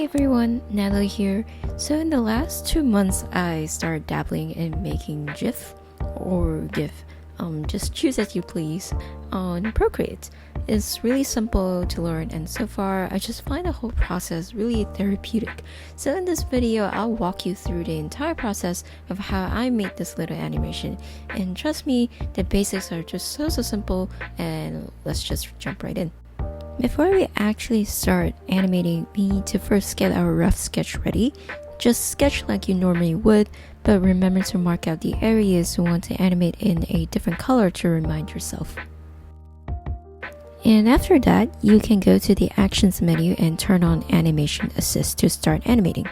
Hey everyone, Natalie here. So in the last 2 months, I started dabbling in making GIF or GIF, just choose as you please, on Procreate. It's really simple to learn, and so far I just find the whole process really therapeutic. So in this video, I'll walk you through the entire process of how I made this little animation. And trust me, the basics are just so simple, and let's just jump right in. Before we actually start animating, we need to first get our rough sketch ready. Just sketch like you normally would, but remember to mark out the areas you want to animate in a different color to remind yourself. And after that, you can go to the Actions menu and turn on Animation Assist to start animating.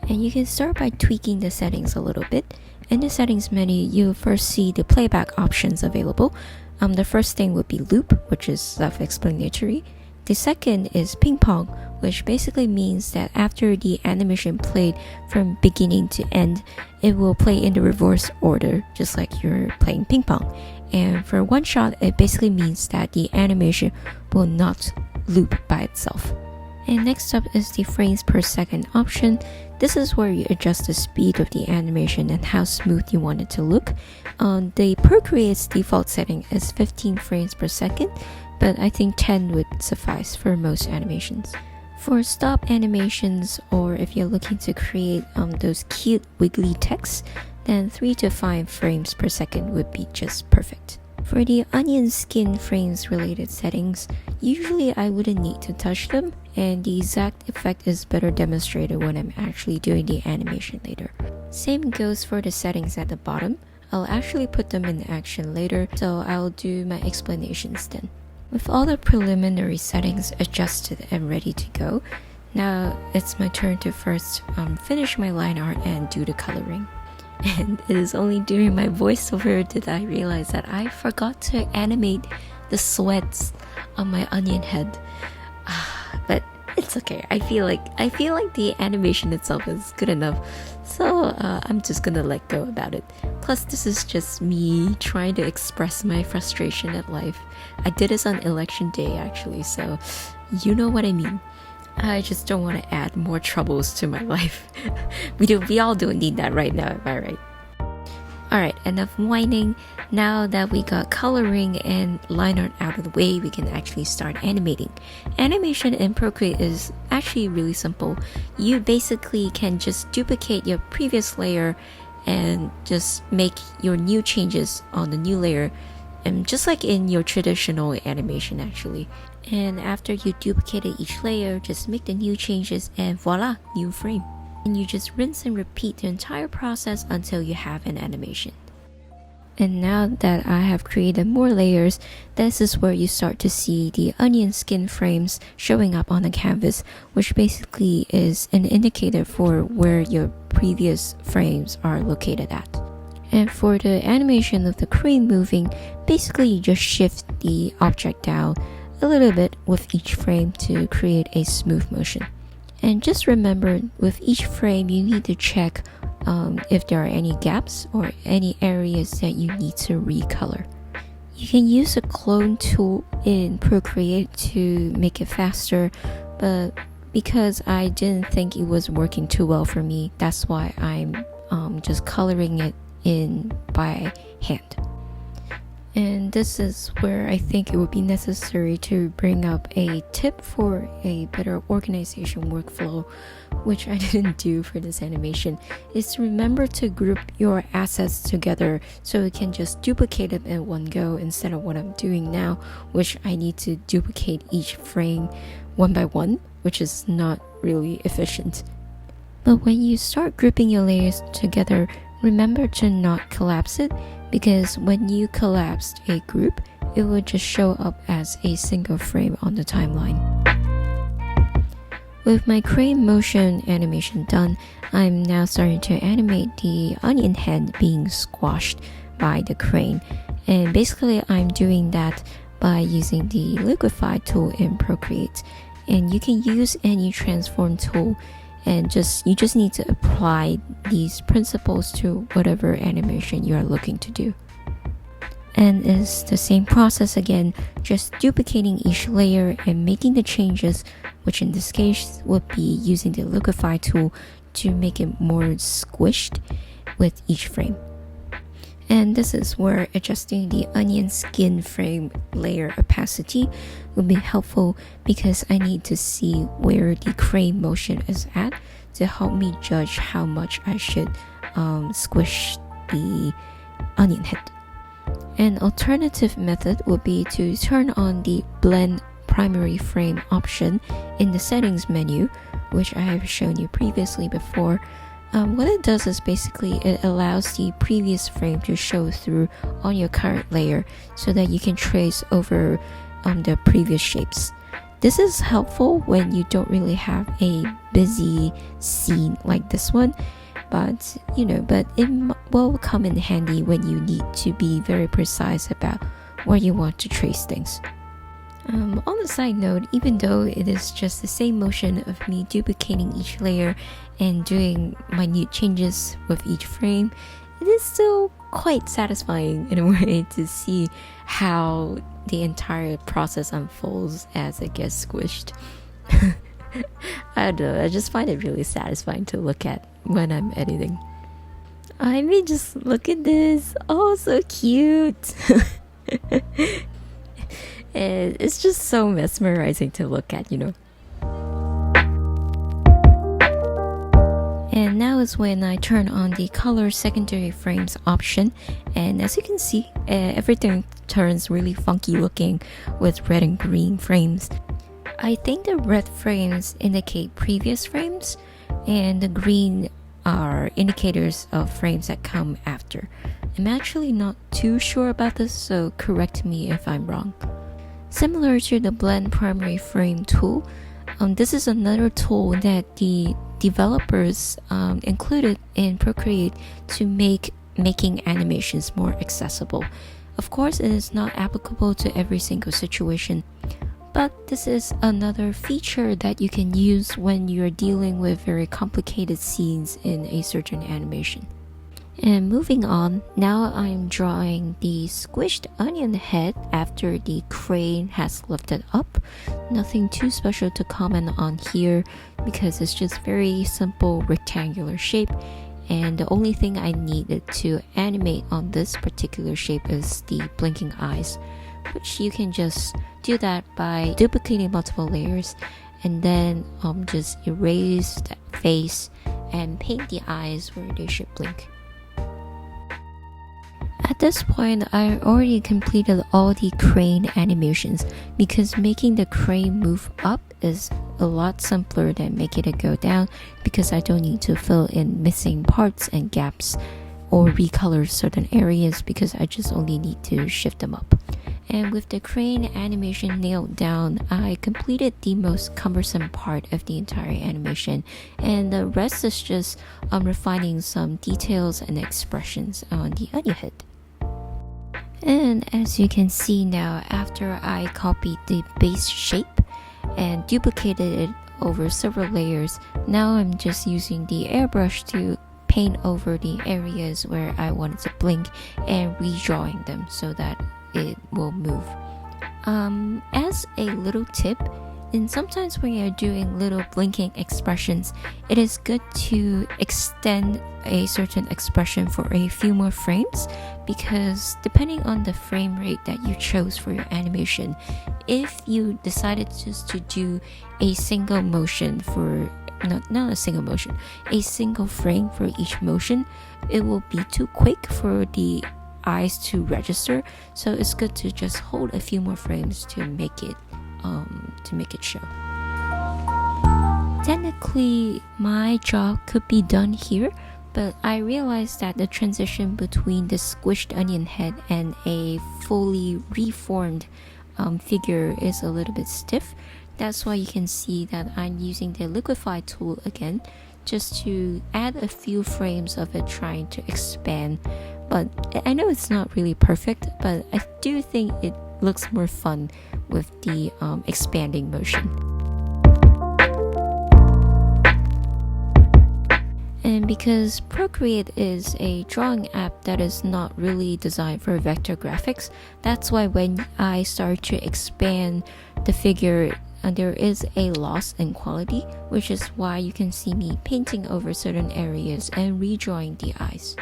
And you can start by tweaking the settings a little bit. In the Settings menu, you'll first see the playback options available. The first thing would be loop, which is self-explanatory. The second is ping pong, which basically means that after the animation played from beginning to end, it will play in the reverse order, just like you're playing ping pong. And for one shot, it basically means that the animation will not loop by itself. And next up is the frames per second option. This is where you adjust the speed of the animation and how smooth you want it to look. The Procreate's default setting is 15 frames per second, but I think 10 would suffice for most animations. For stop animations, or if you're looking to create those cute wiggly texts, then 3 to 5 frames per second would be just perfect. For the onion skin frames related settings, usually I wouldn't need to touch them, and the exact effect is better demonstrated when I'm actually doing the animation later. Same goes for the settings at the bottom. I'll actually put them in action later, so I'll do my explanations then. With all the preliminary settings adjusted and ready to go, now it's my turn to first finish my line art and do the coloring. And it is only during my voiceover that I realized that I forgot to animate the sweats on my onion head. But it's okay. I feel like the animation itself is good enough, so I'm just gonna let go about it. Plus, this is just me trying to express my frustration at life. I did this on election day actually, so you know what I mean. I just don't want to add more troubles to my life. We all don't need that right now, am I right? Alright, enough whining. Now that we got coloring and line art out of the way, we can actually start animating. Animation in Procreate is actually really simple. You basically can just duplicate your previous layer and just make your new changes on the new layer, and just like in your traditional animation actually. And after you duplicated each layer, just make the new changes and voila, new frame. And you just rinse and repeat the entire process until you have an animation. And now that I have created more layers, this is where you start to see the onion skin frames showing up on the canvas, which basically is an indicator for where your previous frames are located at. And for the animation of the crane moving, basically you just shift the object down a little bit with each frame to create a smooth motion. And just remember, with each frame you need to check if there are any gaps or any areas that you need to recolor. You can use a clone tool in Procreate to make it faster, but because I didn't think it was working too well for me, that's why I'm just coloring it in by hand. And this is where I think it would be necessary to bring up a tip for a better organization workflow, which I didn't do for this animation, is to remember to group your assets together so you can just duplicate them in one go instead of what I'm doing now, which I need to duplicate each frame one by one, which is not really efficient. But when you start grouping your layers together, remember to not collapse it, because when you collapsed a group, it will just show up as a single frame on the timeline. With my crane motion animation done, I'm now starting to animate the onion head being squashed by the crane. And basically I'm doing that by using the liquify tool in Procreate. And you can use any transform tool, and you just need to apply these principles to whatever animation you are looking to do. And it's the same process again, just duplicating each layer and making the changes, which in this case would be using the liquify tool to make it more squished with each frame. And this is where adjusting the onion skin frame layer opacity would be helpful, because I need to see where the crane motion is at to help me judge how much I should squish the onion head. An alternative method would be to turn on the blend primary frame option in the settings menu, which I have shown you previously before. What it does is basically it allows the previous frame to show through on your current layer so that you can trace over the previous shapes. This is helpful when you don't really have a busy scene like this one, but it will come in handy when you need to be very precise about where you want to trace things. On a side note, even though it is just the same motion of me duplicating each layer and doing minute changes with each frame, it is still quite satisfying in a way to see how the entire process unfolds as it gets squished. I don't know, I just find it really satisfying to look at when I'm editing. I mean, just look at this. Oh, so cute. It's just so mesmerizing to look at, And now is when I turn on the color secondary frames option, and as you can see, everything turns really funky looking with red and green frames. I think the red frames indicate previous frames, and the green are indicators of frames that come after. I'm actually not too sure about this, so correct me if I'm wrong. Similar to the blend primary frame tool, this is another tool that the developers included in Procreate to making animations more accessible. Of course, it is not applicable to every single situation, but this is another feature that you can use when you're dealing with very complicated scenes in a certain animation. And moving on, now I'm drawing the squished onion head after the crane has lifted up. Nothing too special to comment on here because it's just very simple rectangular shape, and the only thing I needed to animate on this particular shape is the blinking eyes, which you can just do that by duplicating multiple layers and then just erase the face and paint the eyes where they should blink. At this point, I already completed all the crane animations because making the crane move up is a lot simpler than making it go down, because I don't need to fill in missing parts and gaps or recolor certain areas because I just only need to shift them up. And with the crane animation nailed down, I completed the most cumbersome part of the entire animation, and the rest is just refining some details and expressions on the onion head. And as you can see now, after I copied the base shape and duplicated it over several layers, now I'm just using the airbrush to paint over the areas where I wanted to blink and redrawing them so that it will move. As a little tip, and sometimes when you're doing little blinking expressions, it is good to extend a certain expression for a few more frames, because depending on the frame rate that you chose for your animation, if you decided just to do a single motion for not a single motion, a single frame for each motion, it will be too quick for the eyes to register. So it's good to just hold a few more frames to make it show. Technically, my job could be done here, but I realized that the transition between the squished onion head and a fully reformed figure is a little bit stiff. That's why you can see that I'm using the liquify tool again, just to add a few frames of it trying to expand. But I know it's not really perfect, but I do think it looks more fun with the expanding motion. And And because Procreate is a drawing app that is not really designed for vector graphics, that's why when I start to expand the figure, there is a loss in quality, which is why you can see me painting over certain areas and redrawing the eyes.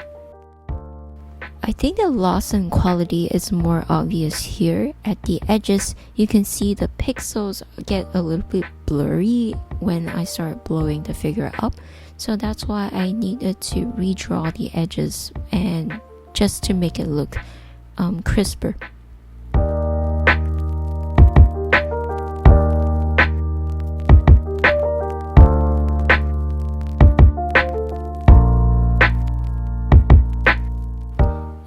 I think the loss in quality is more obvious here. At the edges, you can see the pixels get a little bit blurry when I start blowing the figure up. So that's why I needed to redraw the edges and just to make it look crisper.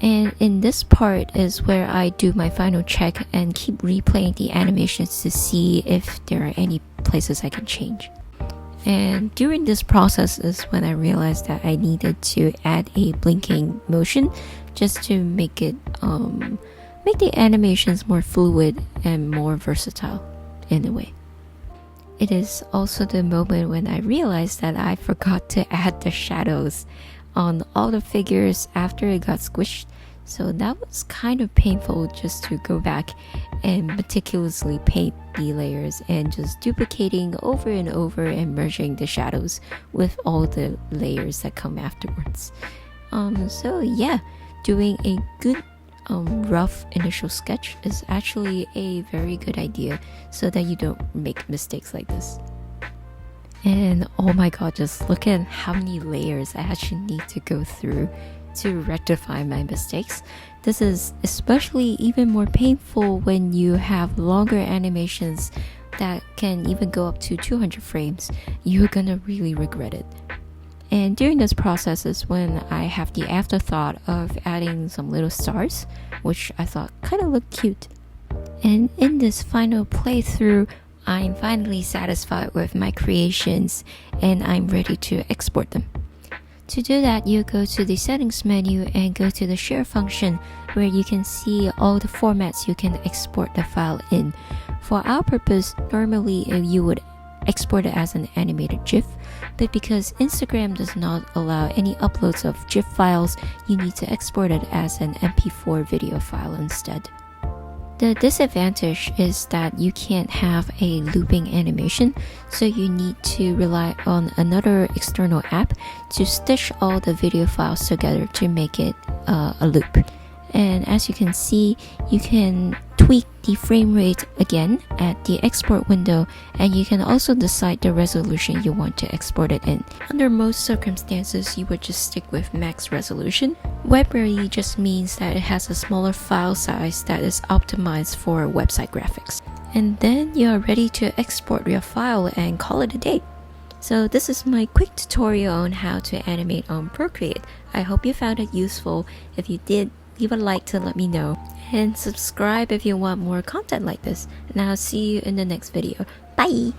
And in this part is where I do my final check and keep replaying the animations to see if there are any places I can change. And during this process is when I realized that I needed to add a blinking motion just to make it make the animations more fluid and more versatile in a way. It is also the moment when I realized that I forgot to add the shadows on all the figures after it got squished. So that was kind of painful just to go back and meticulously paint the layers and just duplicating over and over and merging the shadows with all the layers that come afterwards. So yeah, doing a good rough initial sketch is actually a very good idea so that you don't make mistakes like this. And oh my god, just look at how many layers I actually need to go through to rectify my mistakes. This is especially even more painful when you have longer animations that can even go up to 200 frames. You're gonna really regret it. And during this process is when I have the afterthought of adding some little stars, which I thought kind of looked cute. And in this final playthrough, I'm finally satisfied with my creations and I'm ready to export them. To do that, you go to the settings menu and go to the share function where you can see all the formats you can export the file in. For our purpose, normally you would export it as an animated GIF, but because Instagram does not allow any uploads of GIF files, you need to export it as an MP4 video file instead. The disadvantage is that you can't have a looping animation, so you need to rely on another external app to stitch all the video files together to make it a loop. And as you can see, you can tweak the frame rate again at the export window, and you can also decide the resolution you want to export it in. Under most circumstances, you would just stick with max resolution. Web ready just means that it has a smaller file size that is optimized for website graphics. And then you are ready to export your file and call it a day. So this is my quick tutorial on how to animate on Procreate. I hope you found it useful. If you did, leave a like to let me know, and subscribe if you want more content like this, and I'll see you in the next video. Bye!